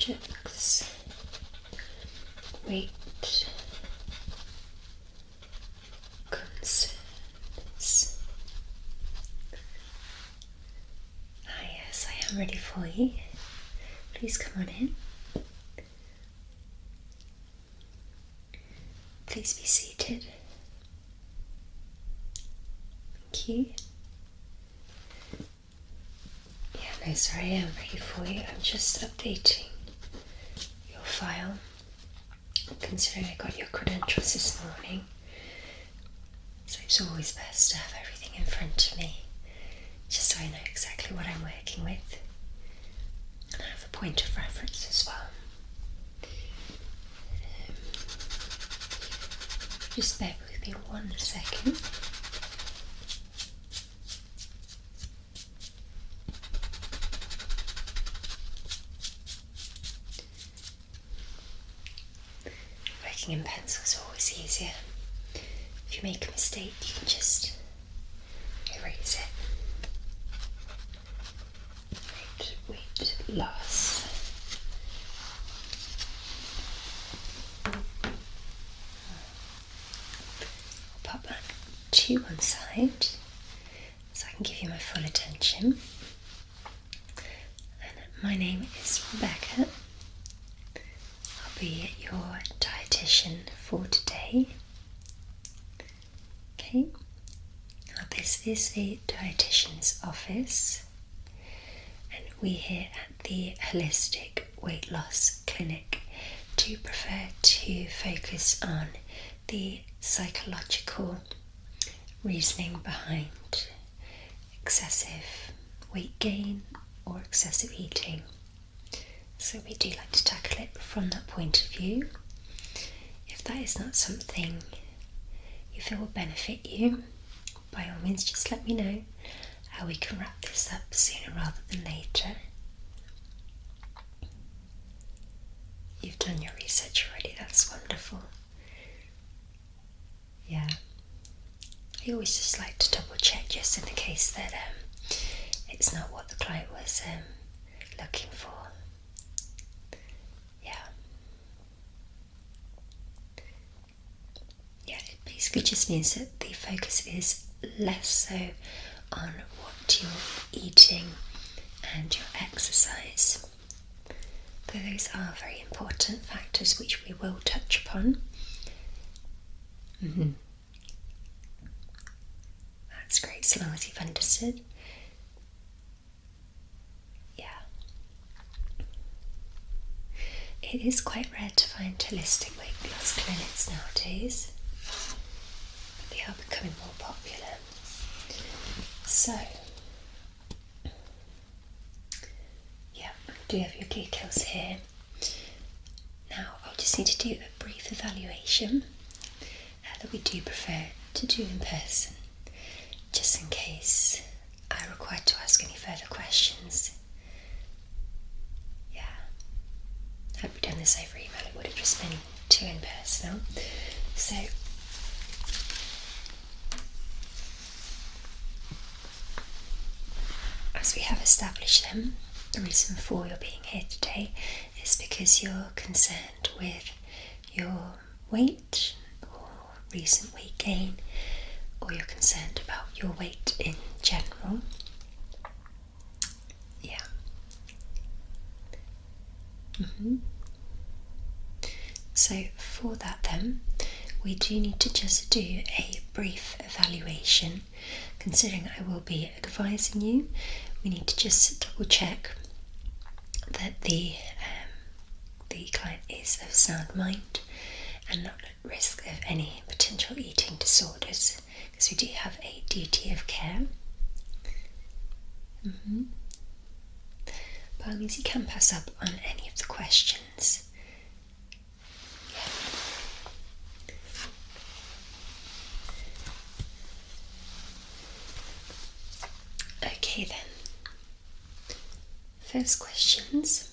subjects, weight, concerns. Ah yes, I am ready for you. Please come on in. Please be seated. Thank you. Yeah, no, sorry, I am ready for you. I'm just updating your file, considering I got your credentials this morning. So it's always best to have everything in front of me, just so I know exactly what I'm working with. And I have a point of reference as well. Just bear with me 1 second. Working in pencil is always easier. If you make a mistake, you can just erase it. Right, weight loss. I'll pop that to one side so I can give you my full attention. And my name is Becca. I'll be your dietitian for today. Okay, now this is the dietitian's office, and we here at the Holistic Weight Loss Clinic do prefer to focus on the psychological reasoning behind excessive weight gain or excessive eating. So we do like to tackle it from that point of view. If that is not something you feel will benefit you, by all means just let me know how we can wrap this up sooner rather than later. You've done your research already, that's wonderful. Yeah, I always just like to double check just in the case that it's not what the client was looking for. Basically just means that the focus is less so on what you're eating and your exercise, though those are very important factors which we will touch upon. That's great, so long as you've understood. Yeah. It is quite rare to find holistic weight loss clinics nowadays. They are becoming more popular. So, yeah, I do have your details here. Now, I'll just need to do a brief evaluation that we do prefer to do in person, just in case I'm required to ask any further questions. Yeah, had we done this over email, it would have just been too impersonal. So, as we have established them, the reason for your being here today is because you're concerned with your weight or recent weight gain, or you're concerned about your weight in general. Yeah. So for that then, we do need to just do a brief evaluation. Considering I will be advising you, we need to just double check that the client is of sound mind and not at risk of any potential eating disorders, because we do have a duty of care. By all means, you can pass up on any of the questions. Okay then. First questions.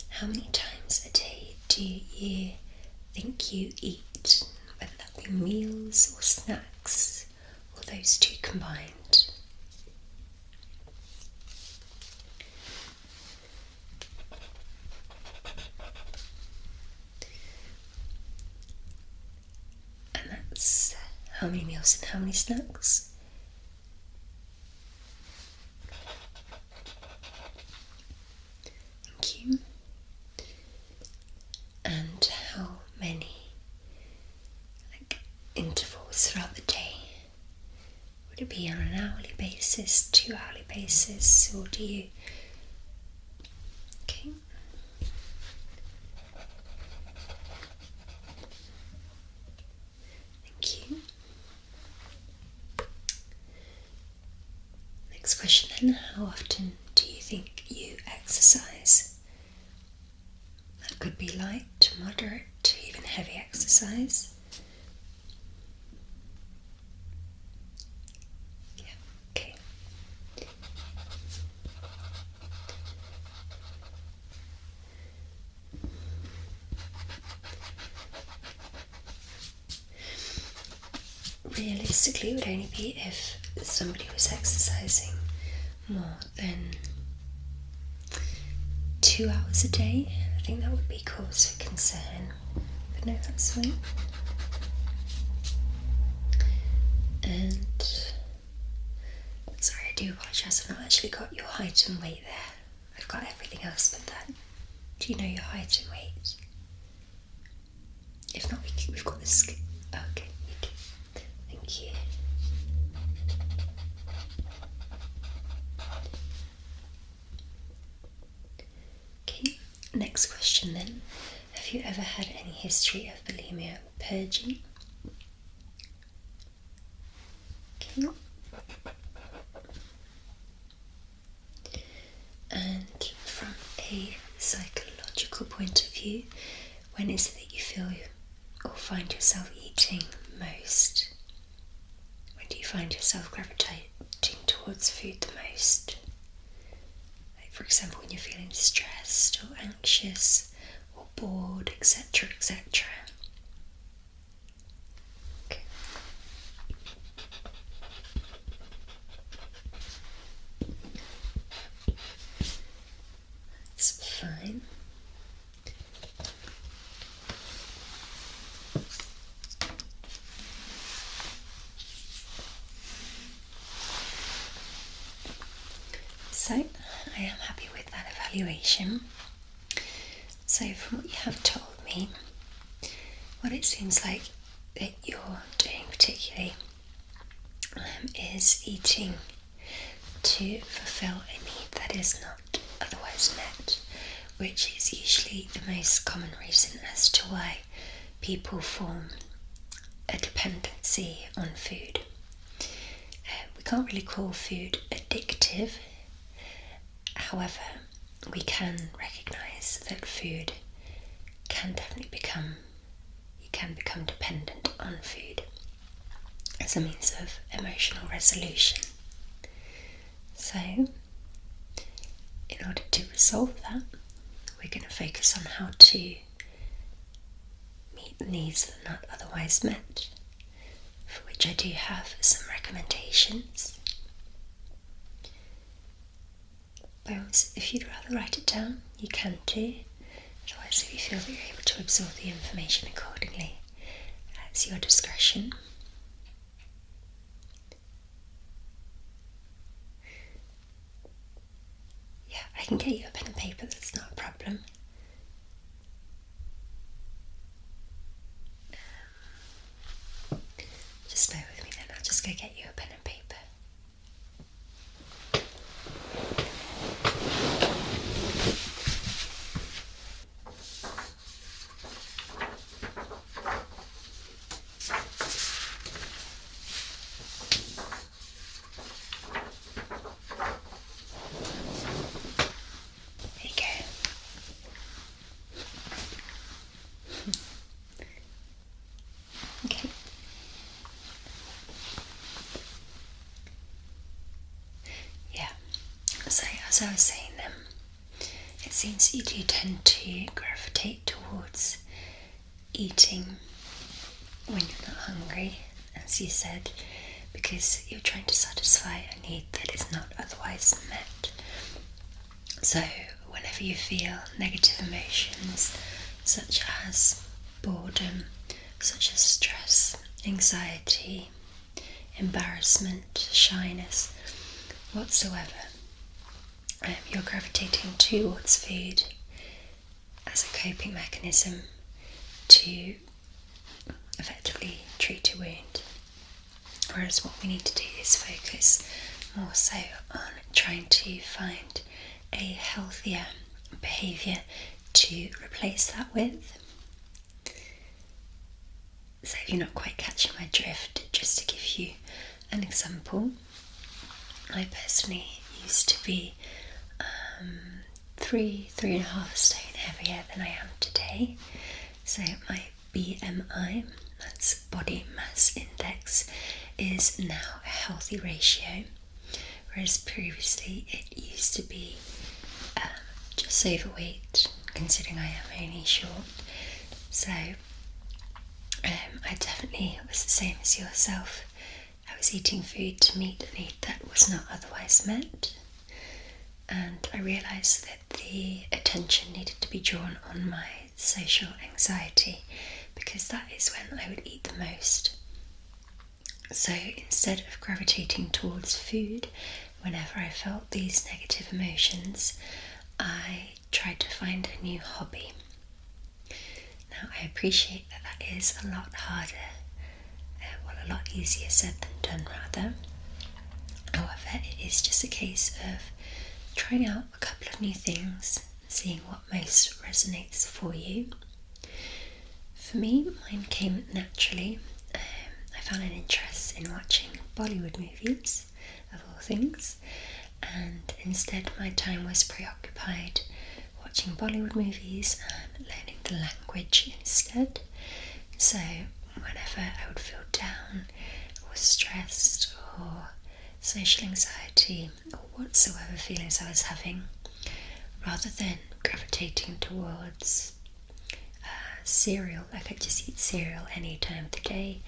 How many times a day do you think you eat? Whether that be meals or snacks, or those two combined? how many meals and how many snacks? Thank you. And how many intervals throughout the day? Would it be on an hourly basis, 2 hourly basis, or do you? Okay. Thank you. Next question then, how often do you think you exercise? That could be light, moderate, even heavy exercise. Yeah, okay. Realistically, it would only be if somebody was exercising more than 2 hours a day. I think that would be cause for concern, but no, that's fine. And sorry, I do apologise, I've not actually got your height and weight there. I've got everything else but that. Do you know your height and weight? If not, we've got this. Okay, you do. Thank you. Okay, next question then. Have you ever had any history of bulimia or purging? Okay. And from a psychological point of view, when is it that you feel or find yourself eating most? When do you find yourself gravitating towards food the most? Like, for example, when you're feeling stressed or anxious or bored, etc., etc. Okay. That's fine. So, I am happy with that evaluation. So, from what you have told me, what it seems like that you're doing particularly is eating to fulfill a need that is not otherwise met, which is usually the most common reason as to why people form a dependency on food. We can't really call food addictive. However, we can recognise that food can definitely you can become dependent on food as a means of emotional resolution. So, in order to resolve that, we're going to focus on how to meet needs that are not otherwise met, for which I do have some recommendations. But if you'd rather write it down, you can do. Otherwise, if you feel that you're able to absorb the information accordingly, it's your discretion. Yeah, I can get you a pen and paper, that's not a problem. Just bear with me then, I'll just go get you a pen and paper. As I was saying, it seems you do tend to gravitate towards eating when you're not hungry, as you said, because you're trying to satisfy a need that is not otherwise met. So whenever you feel negative emotions such as boredom, such as stress, anxiety, embarrassment, shyness, whatsoever, you're gravitating towards food as a coping mechanism to effectively treat a wound. Whereas what we need to do is focus more so on trying to find a healthier behaviour to replace that with. So if you're not quite catching my drift, just to give you an example, I personally used to be 3.5 stone heavier than I am today. So my BMI, that's body mass index, is now a healthy ratio, whereas previously it used to be just overweight, considering I am only short. So I definitely was the same as yourself. I was eating food to meet a need that was not otherwise met, and I realised that the attention needed to be drawn on my social anxiety, because that is when I would eat the most. So instead of gravitating towards food whenever I felt these negative emotions, I tried to find a new hobby. Now I appreciate that that is a lot harder, a lot easier said than done rather. However, it is just a case of trying out a couple of new things and seeing what most resonates for you. For me, mine came naturally. I found an interest in watching Bollywood movies, of all things, and instead my time was preoccupied watching Bollywood movies and learning the language instead. So whenever I would feel down or stressed or social anxiety or whatsoever feelings I was having, rather than gravitating towards cereal, I could just eat cereal any time of the day,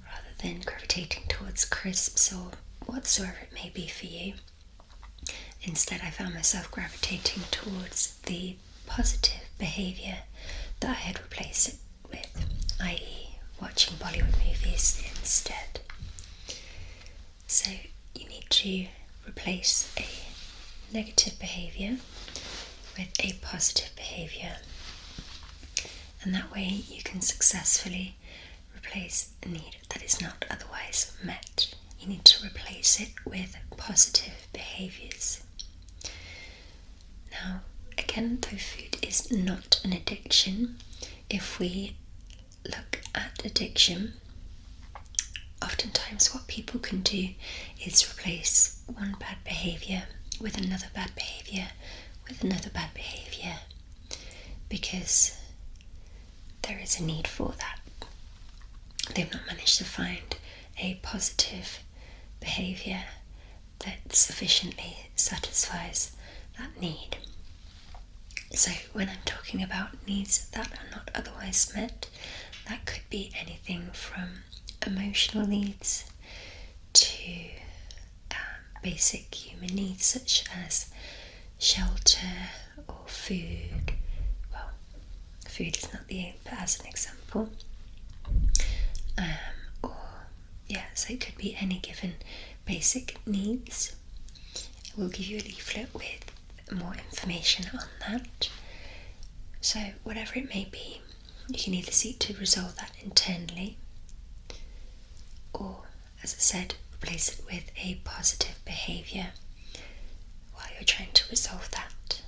rather than gravitating towards crisps or whatsoever it may be for you. Instead, I found myself gravitating towards the positive behaviour that I had replaced it with, i.e. watching Bollywood movies instead. So you need to replace a negative behaviour with a positive behaviour, and that way you can successfully replace a need that is not otherwise met. You need to replace it with positive behaviours. Now, again, though food is not an addiction, if we look at addiction, oftentimes what people can do is replace one bad behaviour with another bad behaviour with another bad behaviour, because there is a need for that. They've not managed to find a positive behaviour that sufficiently satisfies that need. So when I'm talking about needs that are not otherwise met, that could be anything from emotional needs to basic human needs such as shelter or food. Well, food is not the aim, but as an example. So it could be any given basic needs. We'll give you a leaflet with more information on that. So whatever it may be, you can either seek to resolve that internally, or, as I said, replace it with a positive behaviour while you're trying to resolve that.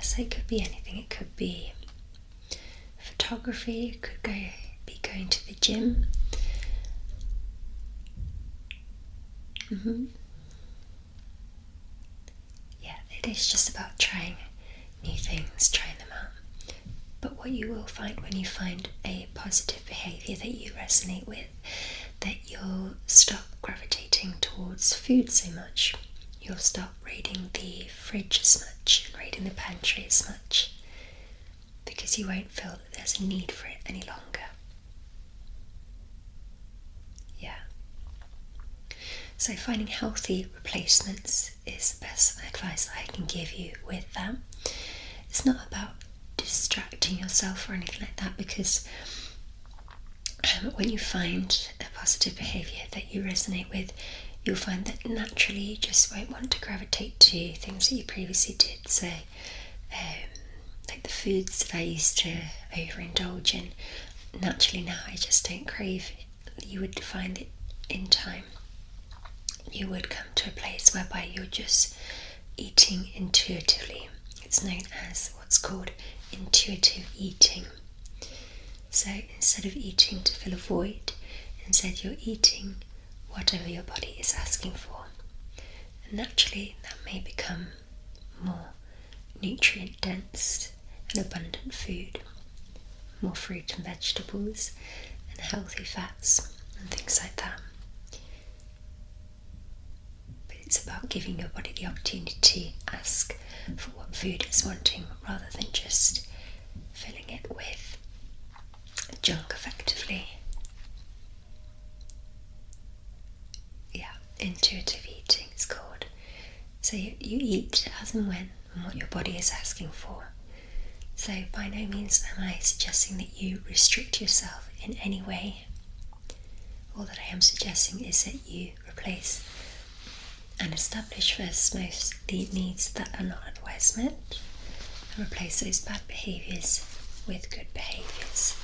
So it could be anything. It could be photography, it could be going to the gym. It is just about trying new things, trying them out. But what you will find when you find a positive behaviour that you resonate with, that you'll stop gravitating towards food so much. You'll stop raiding the fridge as much and raiding the pantry as much, because you won't feel that there's a need for it any longer. So finding healthy replacements is the best advice that I can give you with that. It's not about distracting yourself or anything like that, because when you find a positive behaviour that you resonate with, you'll find that naturally you just won't want to gravitate to things that you previously did. So like the foods that I used to overindulge in, naturally now I just don't crave. You would find it in time. You would come to a place whereby you're just eating intuitively. It's known as what's called intuitive eating. So instead of eating to fill a void, instead you're eating whatever your body is asking for. And naturally that may become more nutrient dense and abundant food, more fruit and vegetables and healthy fats and things like that. But it's about giving your body the opportunity to ask for what food it's wanting, rather than just filling it with junk effectively. Yeah, intuitive eating is called. So you eat as and when and what your body is asking for. So by no means am I suggesting that you restrict yourself in any way. All that I am suggesting is that you replace and establish first most the needs that are not otherwise met, and replace those bad behaviours with good behaviours.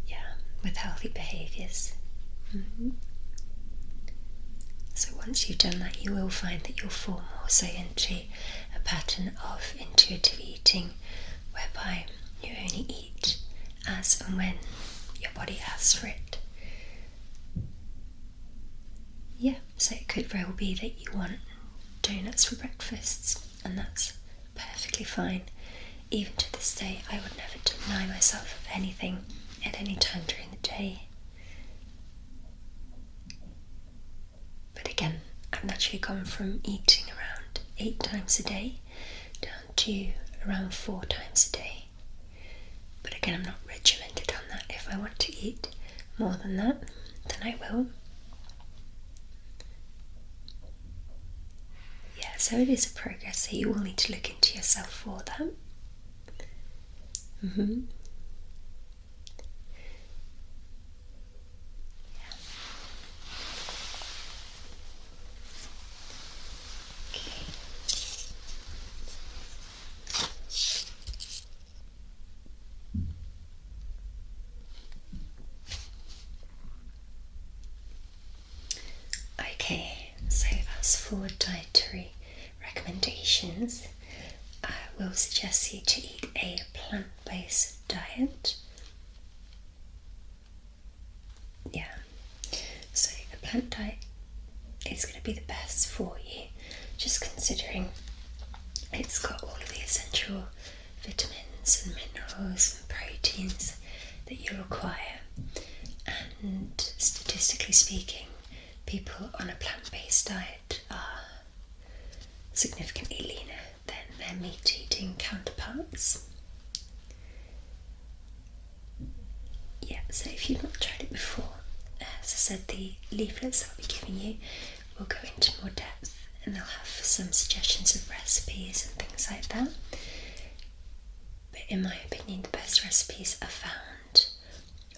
Yeah, with healthy behaviours. So once you've done that, you will find that you'll fall more so into a pattern of intuitive eating, whereby you only eat as and when your body asks for it. Yeah, so it could very well be that you want donuts for breakfast, and that's perfectly fine. Even to this day, I would never deny myself of anything at any time during the day. But again, I've naturally gone from eating around 8 times a day down to around 4 times a day. But again, I'm not regimented on that. If I want to eat more than that, then I will. Yeah, so it is a progress, so you will need to look into yourself for that. Okay, so as for dietary recommendations, I will suggest you to eat a plant-based diet. Yeah, so a plant diet is going to be the best for you, just considering it's got all of the essential vitamins and minerals and proteins that you require. And statistically speaking, people on a plant-based diet are significantly leaner than their meat-eating counterparts. Yeah, so if you've not tried it before, as I said, the leaflets I'll be giving you will go into more depth, and they'll have some suggestions of recipes and things like that. But in my opinion, the best recipes are found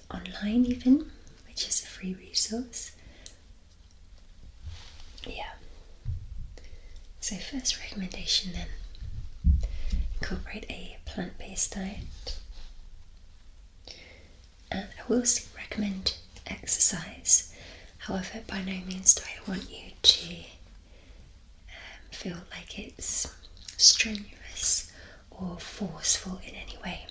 online even, which is a free resource. Yeah. So first recommendation then, incorporate a plant-based diet. And I will still recommend exercise. However, by no means do I want you to feel like it's strenuous or forceful in any way.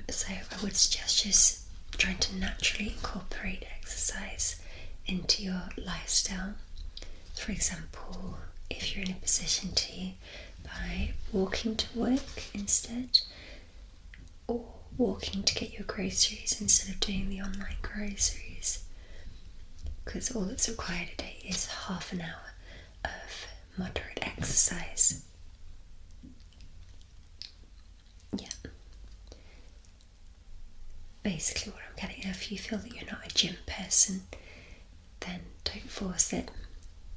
So I would suggest just trying to naturally incorporate exercise into your lifestyle. For example, if you're in a position to, by walking to work instead, or walking to get your groceries instead of doing the online groceries, because all that's required a day is half an hour of moderate exercise. Yeah. Basically what I'm getting at, if you feel that you're not a gym person, then don't force it.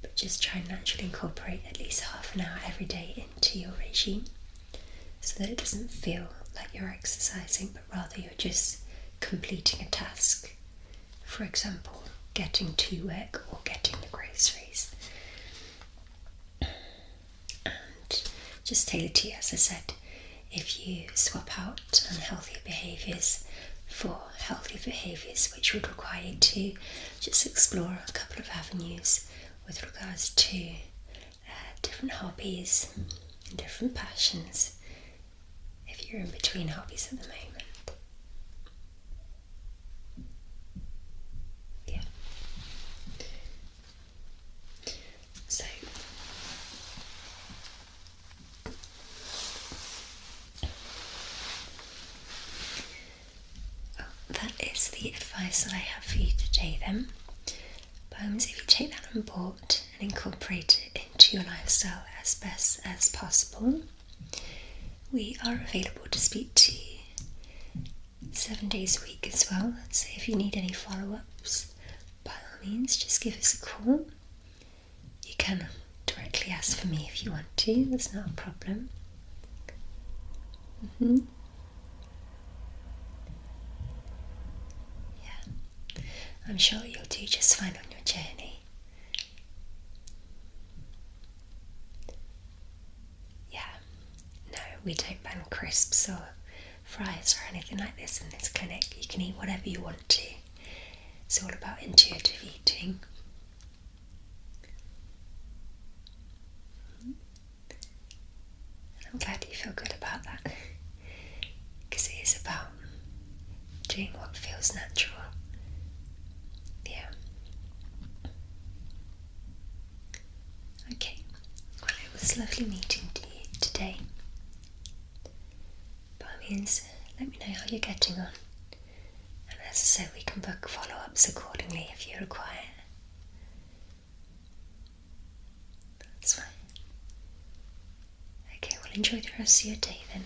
but just try and naturally incorporate at least half an hour every day into your regime so that it doesn't feel like you're exercising, but rather you're just completing a task. For example, getting to work or getting the groceries. And just tailor to you, as I said, if you swap out unhealthy behaviours for healthy behaviours, which would require you to just explore a couple of avenues with regards to different hobbies and different passions, if you're in between hobbies at the moment. Yeah. So that is the advice that I have for you today then. If you take that on board and incorporate it into your lifestyle as best as possible, we are available to speak to you 7 days a week as well. So if you need any follow-ups, by all means just give us a call. You can directly ask for me if you want to, that's not a problem. Yeah, I'm sure you'll do just fine on your journey. Yeah, no, we don't ban crisps or fries or anything like this in this clinic. You can eat whatever you want to. It's all about intuitive eating. I'm glad you feel good about that, because it is about doing what feels natural. Yeah. Okay, well, it was lovely meeting you today. By all means, let me know how you're getting on, and as I said, we can book follow-ups accordingly if you require. That's fine. Okay, well, enjoy the rest of your day then.